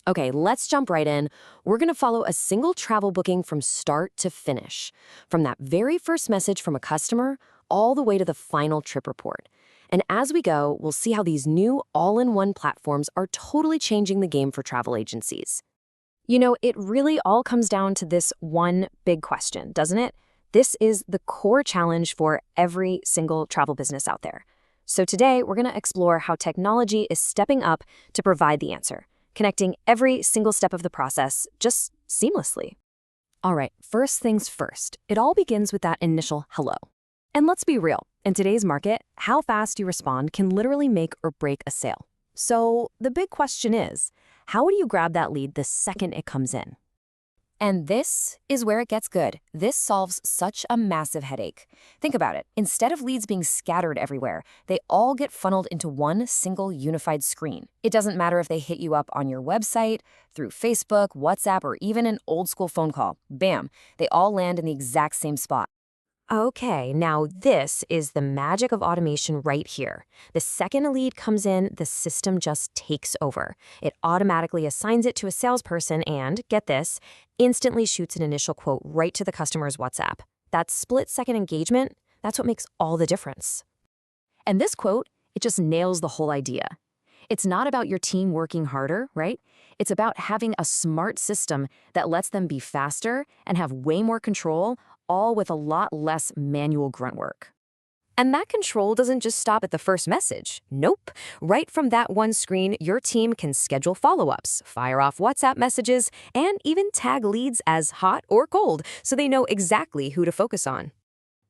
Okay, let's jump right in. We're going to follow a single travel booking from start to finish, from that very first message from a customer all the way to the final trip report. And as we go, we'll see how these new all-in-one platforms are totally changing the game for travel agencies. It really all comes down to this one big question, doesn't it? This is the core challenge for every single travel business out there. So today, we're going to explore how technology is stepping up to provide the answer, connecting every single step of the process just seamlessly. All right, first things first. It all begins with that initial hello. And let's be real, in today's market, how fast you respond can literally make or break a sale. So the big question is, how do you grab that lead the second it comes in? And this is where it gets good. This solves such a massive headache. Think about it. Instead of leads being scattered everywhere, they all get funneled into one single unified screen. It doesn't matter if they hit you up on your website, through Facebook, WhatsApp, or even an old school phone call. Bam, they all land in the exact same spot. Okay, now this is the magic of automation right here. The second a lead comes in, the system just takes over. It automatically assigns it to a salesperson and, get this, instantly shoots an initial quote right to the customer's WhatsApp. That split-second engagement, that's what makes all the difference. And this quote, it just nails the whole idea. It's not about your team working harder, right? It's about having a smart system that lets them be faster and have way more control, all with a lot less manual grunt work. And that control doesn't just stop at the first message. Nope. Right from that one screen, your team can schedule follow-ups, fire off WhatsApp messages, and even tag leads as hot or cold so they know exactly who to focus on.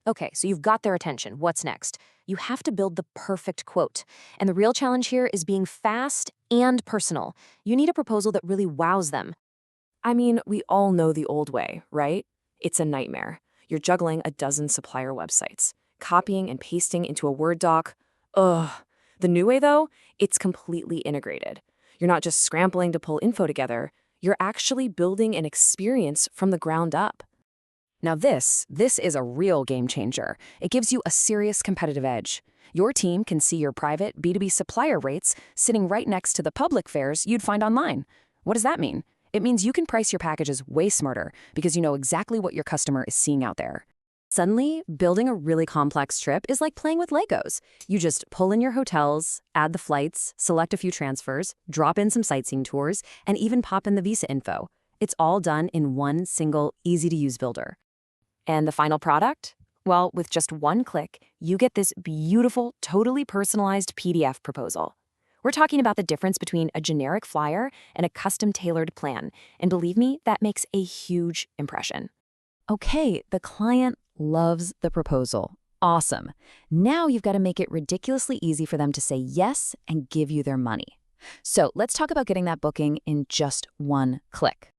Okay, so you've got their attention. What's next? You have to build the perfect quote. And the real challenge here is being fast and personal. You need a proposal that really wows them. I mean, we all know the old way, right? It's a nightmare. You're juggling a dozen supplier websites, copying and pasting into a Word doc. Ugh. The new way, though, it's completely integrated. You're not just scrambling to pull info together, you're actually building an experience from the ground up. Now this is a real game changer. It gives you a serious competitive edge. Your team can see your private B2B supplier rates sitting right next to the public fares you'd find online. What does that mean? It means you can price your packages way smarter because you know exactly what your customer is seeing out there. Suddenly, building a really complex trip is like playing with Legos. You just pull in your hotels, add the flights, select a few transfers, drop in some sightseeing tours, and even pop in the visa info. It's all done in one single, easy-to-use builder. And the final product? Well, with just one click, you get this beautiful, totally personalized PDF proposal. We're talking about the difference between a generic flyer and a custom-tailored plan. And believe me, that makes a huge impression. Okay, the client loves the proposal. Awesome. Now you've got to make it ridiculously easy for them to say yes and give you their money. So let's talk about getting that booking in just one click.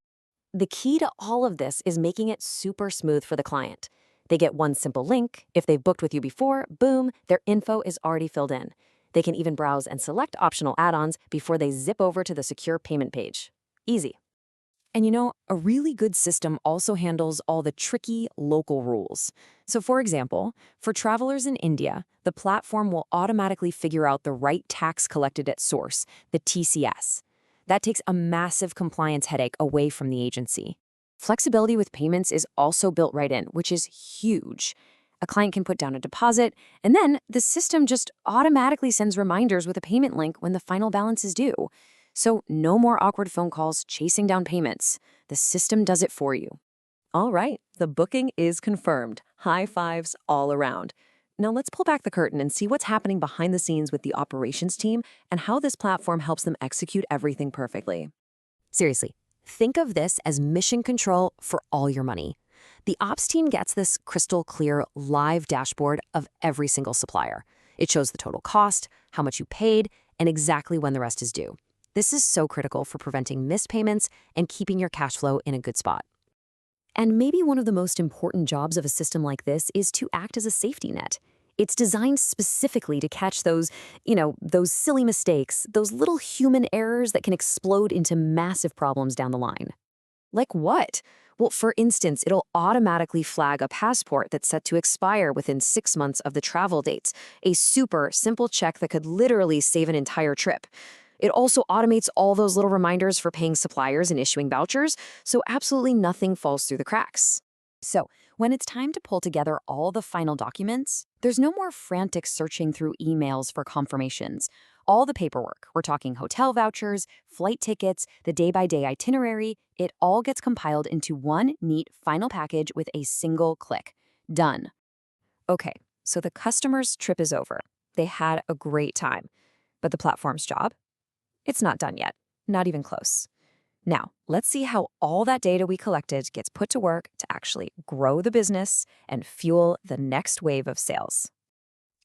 The key to all of this is making it super smooth for the client. They get one simple link. If they've booked with you before, boom, their info is already filled in. They can even browse and select optional add-ons before they zip over to the secure payment page. Easy. And a really good system also handles all the tricky local rules. So for example, for travelers in India, the platform will automatically figure out the right tax collected at source, the TCS. That takes a massive compliance headache away from the agency. Flexibility with payments is also built right in, which is huge. A client can put down a deposit, and then the system just automatically sends reminders with a payment link when the final balance is due. So no more awkward phone calls chasing down payments. The system does it for you. All right, the booking is confirmed. High fives all around. Now let's pull back the curtain and see what's happening behind the scenes with the operations team and how this platform helps them execute everything perfectly. Seriously, think of this as mission control for all your money. The ops team gets this crystal clear live dashboard of every single supplier. It shows the total cost, how much you paid, and exactly when the rest is due. This is so critical for preventing missed payments and keeping your cash flow in a good spot. And maybe one of the most important jobs of a system like this is to act as a safety net. It's designed specifically to catch those silly mistakes, those little human errors that can explode into massive problems down the line. Like what? Well, for instance, it'll automatically flag a passport that's set to expire within 6 months of the travel dates, a super simple check that could literally save an entire trip. It also automates all those little reminders for paying suppliers and issuing vouchers, so absolutely nothing falls through the cracks. So, when it's time to pull together all the final documents, there's no more frantic searching through emails for confirmations. All the paperwork, we're talking hotel vouchers, flight tickets, the day-by-day itinerary, it all gets compiled into one neat final package with a single click. Done. Okay, so the customer's trip is over. They had a great time. But the platform's job? It's not done yet. Not even close. Now, let's see how all that data we collected gets put to work to actually grow the business and fuel the next wave of sales.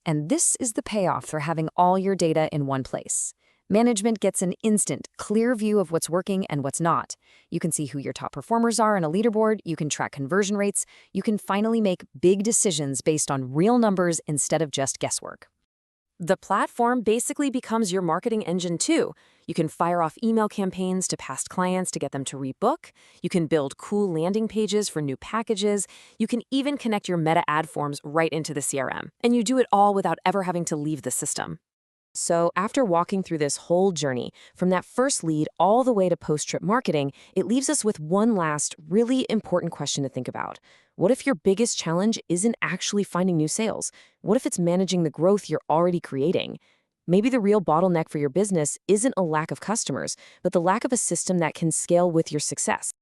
And this is the payoff for having all your data in one place. Management gets an instant, clear view of what's working and what's not. You can see who your top performers are in a leaderboard, you can track conversion rates, you can finally make big decisions based on real numbers instead of just guesswork. The platform basically becomes your marketing engine too. You can fire off email campaigns to past clients to get them to rebook. You can build cool landing pages for new packages. You can even connect your meta ad forms right into the CRM. And you do it all without ever having to leave the system. So after walking through this whole journey, from that first lead all the way to post-trip marketing, it leaves us with one last really important question to think about. What if your biggest challenge isn't actually finding new sales? What if it's managing the growth you're already creating? Maybe the real bottleneck for your business isn't a lack of customers, but the lack of a system that can scale with your success.